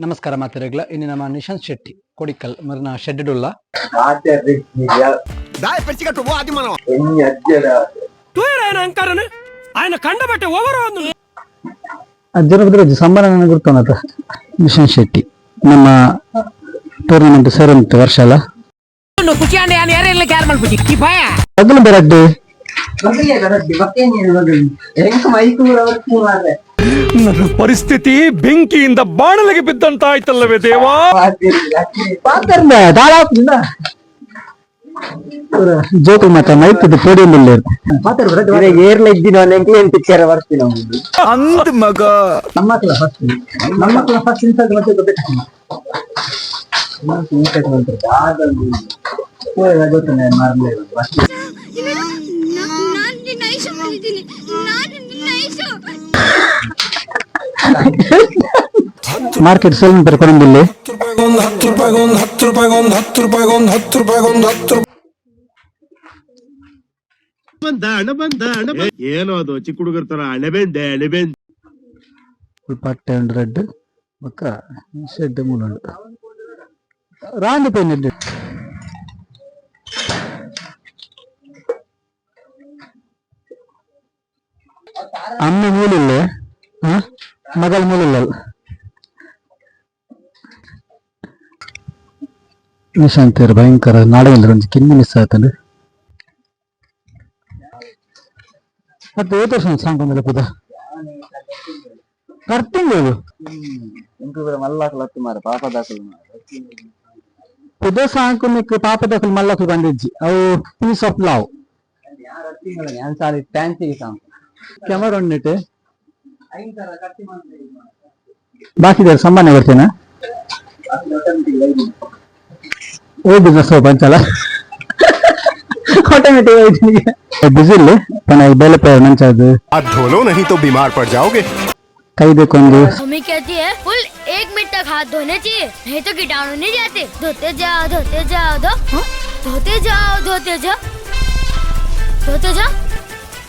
ನಮಸ್ಕಾರ ಮಾತಿರಗ್ಲ ಇನ್ನು ನಮ್ಮ ನಿಶಾಂತ್ ಶೆಟ್ಟಿ ಕೊಡಿಕಲ್ ಮರನ ಶೆಡ್ಡುಲ್ಲ ఆయన కండబట్టే ఓవర్ ಅಜ್ಜನ ಸಂಬಂಧ ಗುರ್ತವನತ ನಿಶಾಂತ್ ಶೆಟ್ಟಿ ನಮ್ಮ ಟೂರ್ನಮೆಂಟ್ ಸೇರಂತ ವರ್ಷ ಅಲ್ಲ ಅದನ್ನು ಬರಡ್ಡಿ ನನ್ನ ಪರಿಸ್ಥಿತಿ ಬೆಂಕಿಯಿಂದ ಬಾಣಲೆಗೆ ಬಿದ್ದಂತ ಆಯ್ತಲ್ಲವೇ ದೇವಾ. ಜೋಕು ಮಾತ್ರ ಮೈತದ ಪೋಡಿಯಂ ಏರ್ಲ ಇದ್ದೀನಿ ಎಂಕ್ಲೇನ್ ಪಿಕ್ಚರ್ ಬರ್ತೀನಿ ಅಂದ್ ಮಗ ನಮ್ಮ ಫಸ್ಟ್ ಇನ್ಸಲ್ಟ್ ಮತ್ತೆ ಗೊತ್ತಾಗ್ತದೆ ಮಾರ್ಕೆಟ್ ಸೇಲ್ ಬರ್ಕೊಂಡಿಲ್ಲಿ ಏನೋ ಅದು ಚಿಕ್ಕ ಹುಡುಗರ ತರ ಅಣೆಬೆಂಡೆ ಪಟ್ಟೆ ಉಂಡು ರೆಡ್ ಬೊಕ್ಕ ಶೆಡ್ ಮೂಲುಂಡು ರಾಂಡಿ ಪೈನ್ ಎಡ್ಡೆ ಅಮ್ಮ ಮೂಲಿಲ್ಲ ಮಗಳ ಮೂಲಿಲ್ಲ ನಿಶಾಂತ್ ಭಯಂಕರ ನಾಡಗಂದ್ರೆ ಒಂದು ಕಿನ್ನಿ ಮಿಸ್ ಆಯ್ತಂದ್ರೆ ಮತ್ತೆ ಏತ ಸಾಂಕೊಂದಿಲ್ಲ ಪುದ ಕರ್ತಿಂಗ್ ಮಲ್ಲಾಕಲು ಮಾರ ಪಾಪ ದಾಖಲು ಪುದ ಸಾಂಕು ಪಾಪ ದಾಖಲು ಮಲ್ಲಾಕಲು ಬಂದಿಜ್ಜಿ ಅವು ಪೀಸ್ ಆಫ್ ಲವ್ ಕ್ಯಾಮರಾ ಉಂಡಿಟ್ಟು ಬಾಕಿ ಸಂಬಂಧ ಬರ್ತೇನೆ ಓ ಬಿಸ್ನೆಸ್ ಪಂಚಲ ಆಟೋಮೆಟಿಕ್ बिजिल पण बेले पे मंचादु हाथ धो लो नहीं तो बीमार पड़ जाओगे. कई देखोंगे मम्मी कहती है फुल 1 मिनट तक हाथ धोने चाहिए नहीं तो कीटाणु नहीं जाते. धोते जाओ धोते जाओ धोते जाओ धोते जाओ धोते जाओ.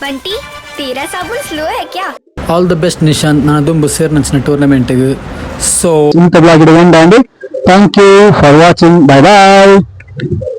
बंटी तेरा साबुन स्लो है क्या? ಆಲ್ ದ ಬೆಸ್ಟ್ ನಿಶಾಂತ್ ನಾನು ದುಂಬು ಸೇರ್ನಂಚಿನ ಟೂರ್ನಮೆಂಟ್ಗೆ ಸೊ ಇಂತ ಬ್ಲಾಗ್ ಇಡೋಣ. Thank you for watching. Bye by.